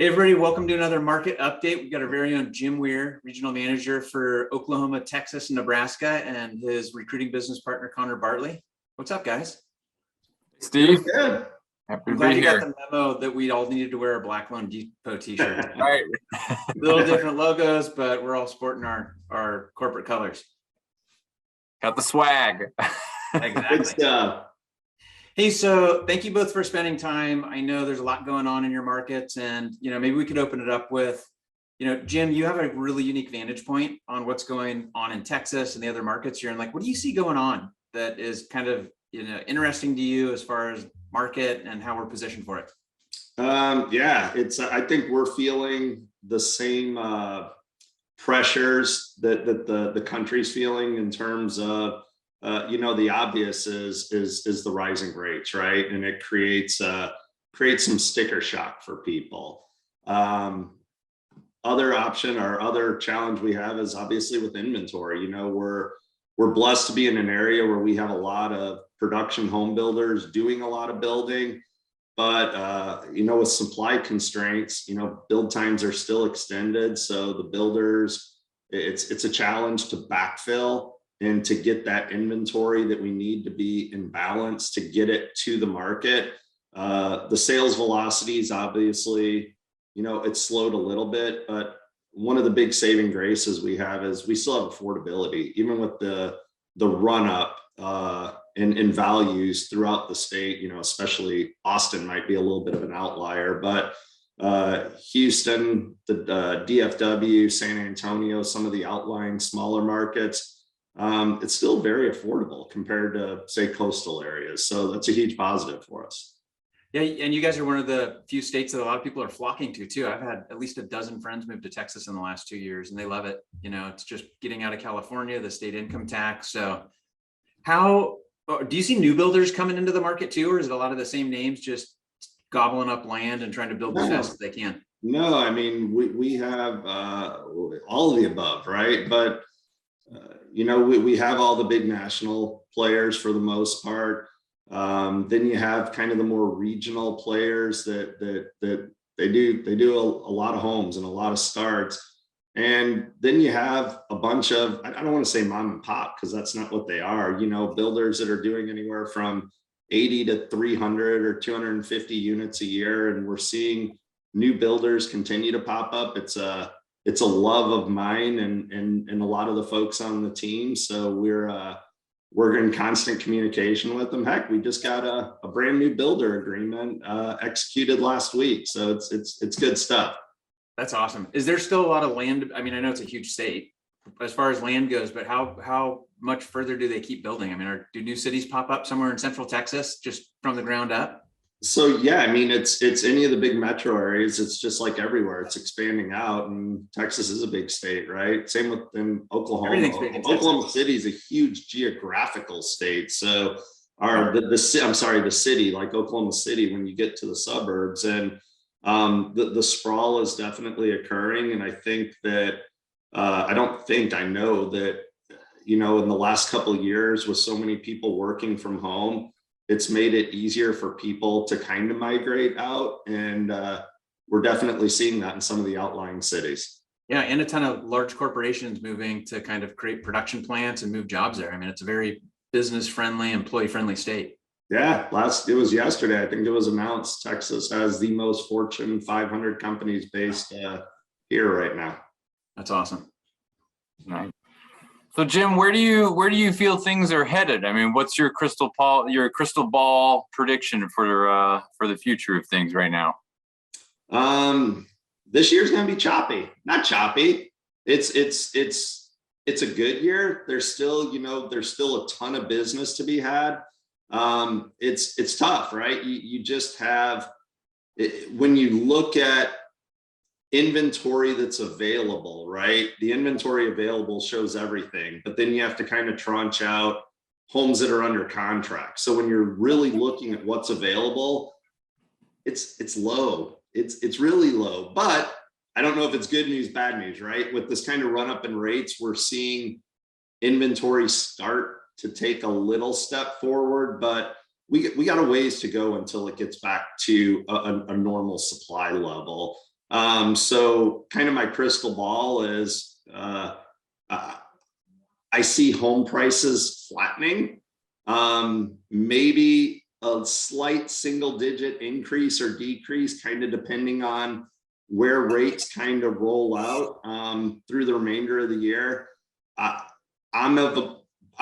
Hey everybody, welcome to another market update. We've got our very own Jim Weir, regional manager for Oklahoma, Texas, and Nebraska, and his recruiting business partner, Connor Bartley. What's up, guys? Steve, good. Happy I'm to glad be you here. got the memo that we all needed to wear a Black Lone Depot t-shirt. Right. Little different logos, but we're all sporting our corporate colors. Got the swag. Good Exactly. stuff. Hey, so thank you both for spending time. I know there's a lot going on in your markets, and maybe we could open it up with, Jim, you have a really unique vantage point on what's going on in Texas and the other markets here. And like, what do you see going on that is kind of interesting to you as far as market and how we're positioned for it? Yeah, I think we're feeling the same pressures that the country's feeling in terms of the obvious is the rising rates, right? And it creates some sticker shock for people. Other option or other challenge we have is obviously with inventory. We're blessed to be in an area where we have a lot of production home builders doing a lot of building, but with supply constraints, build times are still extended. So the builders, it's a challenge to backfill and to get that inventory that we need to be in balance to get it to the market. The sales velocities, obviously, it's slowed a little bit, but one of the big saving graces we have is we still have affordability, even with the run up in values throughout the state. Especially Austin might be a little bit of an outlier, but Houston, the DFW, San Antonio, some of the outlying smaller markets, it's still very affordable compared to, say, coastal areas. So that's a huge positive for us. Yeah, and you guys are one of the few states that a lot of people are flocking to too. I've had at least a dozen friends move to Texas in the last 2 years, and they love it. It's just getting out of California, the state income tax. So how do you see new builders coming into the market too, or is it a lot of the same names just gobbling up land and trying to build as fast as they can? No, I mean, we have all of the above, right? But we have all the big national players for the most part. Then you have kind of the more regional players that they do a lot of homes and a lot of starts. And then you have a bunch of, I don't want to say mom and pop, because that's not what they are, builders that are doing anywhere from 80 to 300 or 250 units a year. And we're seeing new builders continue to pop up. It's a love of mine and a lot of the folks on the team. So we're in constant communication with them. Heck, we just got a brand new builder agreement executed last week. So it's good stuff. That's awesome. Is there still a lot of land? I mean, I know it's a huge state as far as land goes, but how much further do they keep building? I mean, do new cities pop up somewhere in Central Texas just from the ground up? So yeah, I mean, it's any of the big metro areas. It's just like everywhere. It's expanding out, and Texas is a big state, right? Same with in Oklahoma. Everything's big in Oklahoma City is a huge geographical state. So the city, like Oklahoma City, when you get to the suburbs, and the sprawl is definitely occurring. And I think that I know that in the last couple of years, with so many people working from home, it's made it easier for people to kind of migrate out. And we're definitely seeing that in some of the outlying cities. Yeah, and a ton of large corporations moving to kind of create production plants and move jobs there. I mean, it's a very business-friendly, employee-friendly state. Yeah, it was yesterday, I think it was announced, Texas has the most Fortune 500 companies based here right now. That's awesome. Right. So Jim, where do you feel things are headed? I mean, what's your crystal ball prediction for the future of things right now? This year's going to be choppy. Not choppy. It's a good year. There's still a ton of business to be had. It's tough, right? You just have, when you look at inventory that's available, right? The inventory available shows everything, but then you have to kind of tranche out homes that are under contract. So when you're really looking at what's available, it's low. It's really low, but I don't know if it's good news, bad news, right? With this kind of run up in rates, we're seeing inventory start to take a little step forward, but we got a ways to go until it gets back to a normal supply level. So kind of my crystal ball is I see home prices flattening, maybe a slight single digit increase or decrease, kind of depending on where rates kind of roll out through the remainder of the year.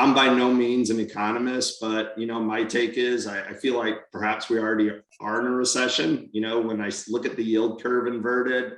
I'm by no means an economist, but my take is I feel like perhaps we already are in a recession. When I look at the yield curve inverted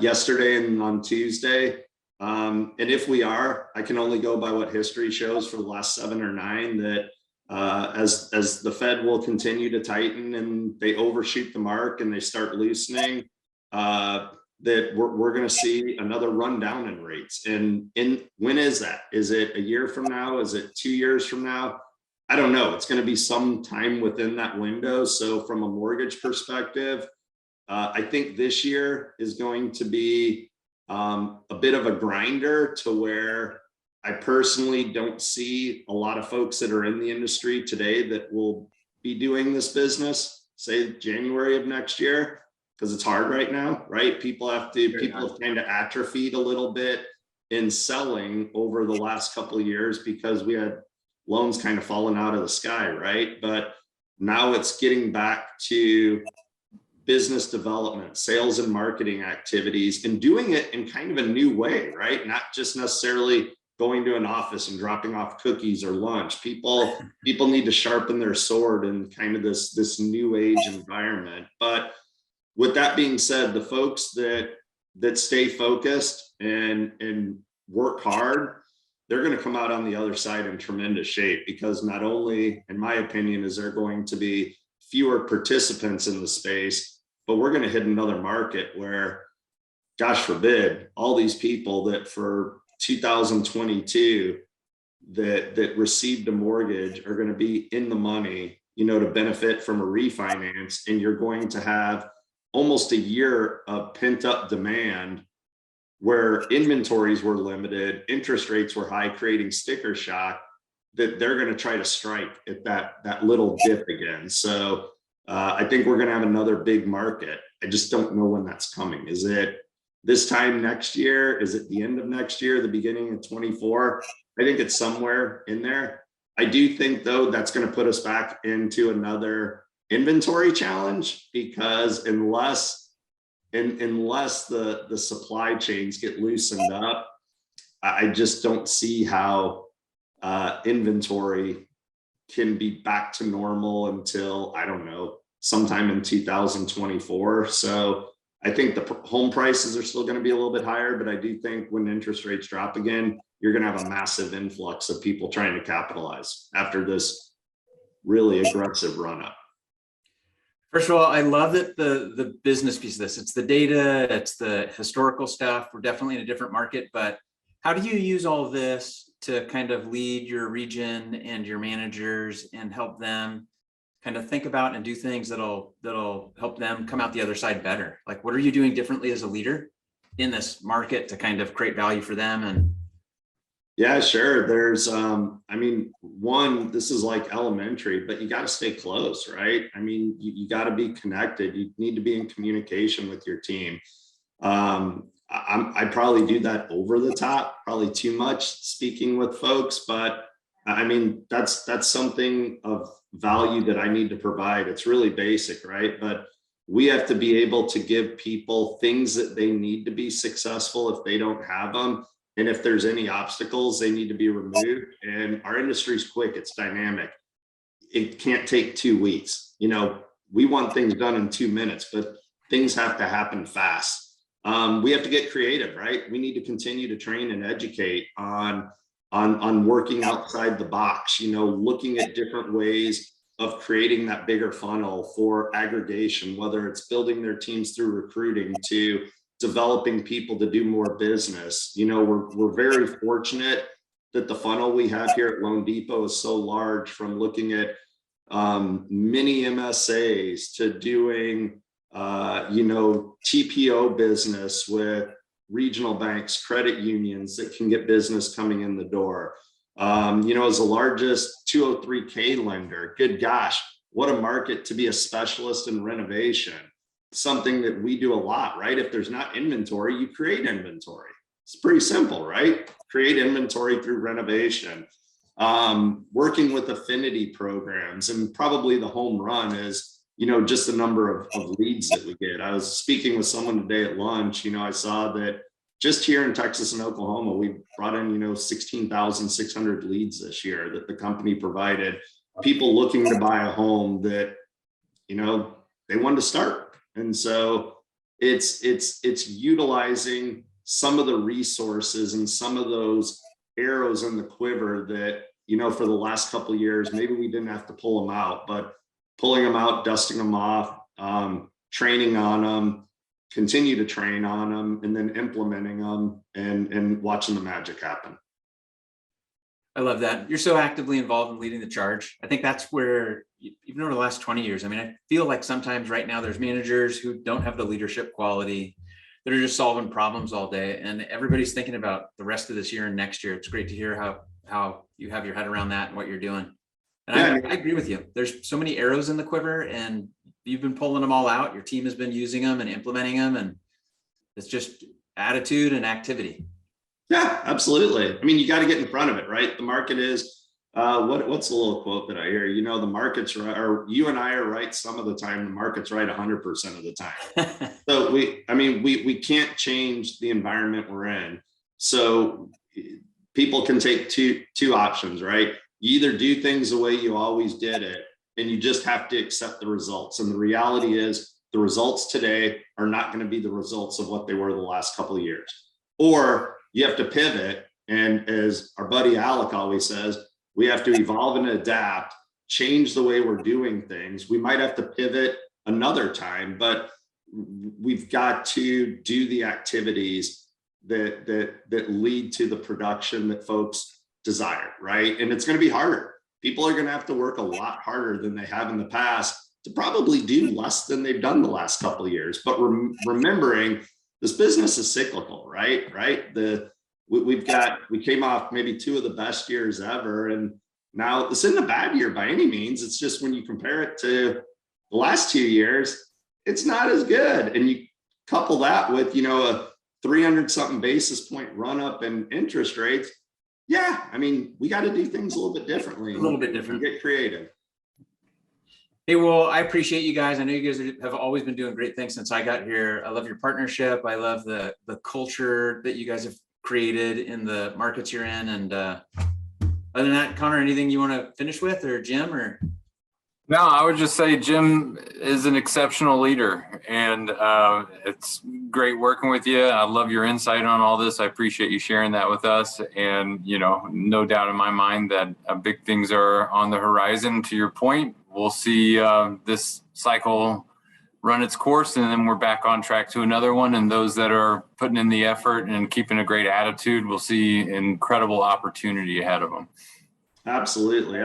yesterday and on Tuesday, and if we are, I can only go by what history shows for the last 7 or 9 that as the Fed will continue to tighten and they overshoot the mark and they start loosening, that we're going to see another rundown in rates. And when is that? Is it a year from now? Is it 2 years from now? I don't know. It's going to be some time within that window. So from a mortgage perspective, I think this year is going to be a bit of a grinder to where I personally don't see a lot of folks that are in the industry today that will be doing this business, say January of next year, because it's hard right now, right? People have kind of atrophied a little bit in selling over the last couple of years because we had loans kind of falling out of the sky, right? But now it's getting back to business development, sales and marketing activities, and doing it in kind of a new way, right? Not just necessarily going to an office and dropping off cookies or lunch. People need to sharpen their sword in kind of this new age environment. But with that being said, the folks that stay focused and work hard, they're going to come out on the other side in tremendous shape, because not only, in my opinion, is there going to be fewer participants in the space, but we're going to hit another market where, gosh forbid, all these people that for 2022 that received a mortgage are going to be in the money, to benefit from a refinance. And you're going to have almost a year of pent up demand where inventories were limited, interest rates were high, creating sticker shock, that they're going to try to strike at that little dip again. So I think we're going to have another big market. I just don't know when that's coming. Is it this time next year? Is it the end of next year, the beginning of 24? I think it's somewhere in there. I do think, though, that's going to put us back into another inventory challenge, because unless the supply chains get loosened up, I just don't see how inventory can be back to normal until, I don't know, sometime in 2024. So I think the home prices are still going to be a little bit higher, but I do think when interest rates drop again, you're going to have a massive influx of people trying to capitalize after this really aggressive run up. First of all, I love that the business piece of this. It's the data, it's the historical stuff. We're definitely in a different market, but how do you use all of this to kind of lead your region and your managers and help them kind of think about and do things that'll help them come out the other side better? Like, what are you doing differently as a leader in this market to kind of create value for them? And yeah, sure. There's, one, this is like elementary, but you got to stay close, right? You got to be connected. You need to be in communication with your team. I probably do that over the top, probably too much speaking with folks, but that's something of value that I need to provide. It's really basic, right? But we have to be able to give people things that they need to be successful if they don't have them. And if there's any obstacles, they need to be removed. And our industry's quick, it's dynamic. It can't take 2 weeks. We want things done in 2 minutes, but things have to happen fast. We have to get creative, right? We need to continue to train and educate on working outside the box, looking at different ways of creating that bigger funnel for aggregation, whether it's building their teams through recruiting to developing people to do more business. We're very fortunate that the funnel we have here at Loan Depot is so large, from looking at mini MSAs to doing, TPO business with regional banks, credit unions that can get business coming in the door. As the largest 203K lender, good gosh, what a market to be a specialist in renovation. something that we do a lot, right? If there's not inventory, you create inventory. It's pretty simple, right? Create inventory through renovation. Working with affinity programs, and probably the home run is, just the number of leads that we get. I was speaking with someone today at lunch. I saw that just here in Texas and Oklahoma, we brought in, 16,600 leads this year that the company provided. People looking to buy a home that, they wanted to start. And so it's utilizing some of the resources and some of those arrows in the quiver that, for the last couple of years, maybe we didn't have to pull them out, but pulling them out, dusting them off, training on them, continue to train on them, and then implementing them and watching the magic happen. I love that. You're so actively involved in leading the charge. I think that's where, even over the last 20 years, I feel like sometimes right now there's managers who don't have the leadership quality, that are just solving problems all day, and everybody's thinking about the rest of this year and next year. It's great to hear how you have your head around that and what you're doing. And I agree with you. There's so many arrows in the quiver, and you've been pulling them all out. Your team has been using them and implementing them, and it's just attitude and activity. Yeah, absolutely. You got to get in front of it, right? The market is, what's the little quote that I hear? The market's right, or you and I are right some of the time, the market's right 100% of the time. So we can't change the environment we're in. So people can take two options, right? You either do things the way you always did it, and you just have to accept the results. And the reality is the results today are not going to be the results of what they were the last couple of years. Or you have to pivot. And as our buddy Alec always says, we have to evolve and adapt, change the way we're doing things. We might have to pivot another time, but we've got to do the activities that lead to the production that folks desire, right? And it's going to be harder. People are going to have to work a lot harder than they have in the past to probably do less than they've done the last couple of years. But remembering this business is cyclical, right? We came off maybe 2 of the best years ever, and now this isn't a bad year by any means. It's just when you compare it to the last 2 years, it's not as good. And you couple that with, a 300 something basis point run up in interest rates. Yeah, we got to do things a little bit differently. A little bit different. Get creative. Hey, well, I appreciate you guys. I know you guys have always been doing great things since I got here. I love your partnership. I love the culture that you guys have created in the markets you're in. And other than that, Connor, anything you want to finish with, or Jim, or? No, I would just say Jim is an exceptional leader, and it's great working with you. I love your insight on all this. I appreciate you sharing that with us. And, no doubt in my mind that big things are on the horizon. To your point, we'll see this cycle run its course, and then we're back on track to another one. And those that are putting in the effort and keeping a great attitude, we'll see incredible opportunity ahead of them. Absolutely.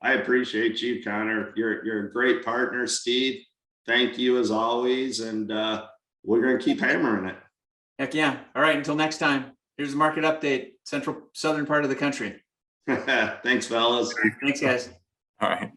I appreciate you, Connor. You're a great partner, Steve. Thank you as always. And we're going to keep hammering it. Heck yeah. All right. Until next time, here's the market update, southern part of the country. Thanks, fellas. Thanks, guys. All right.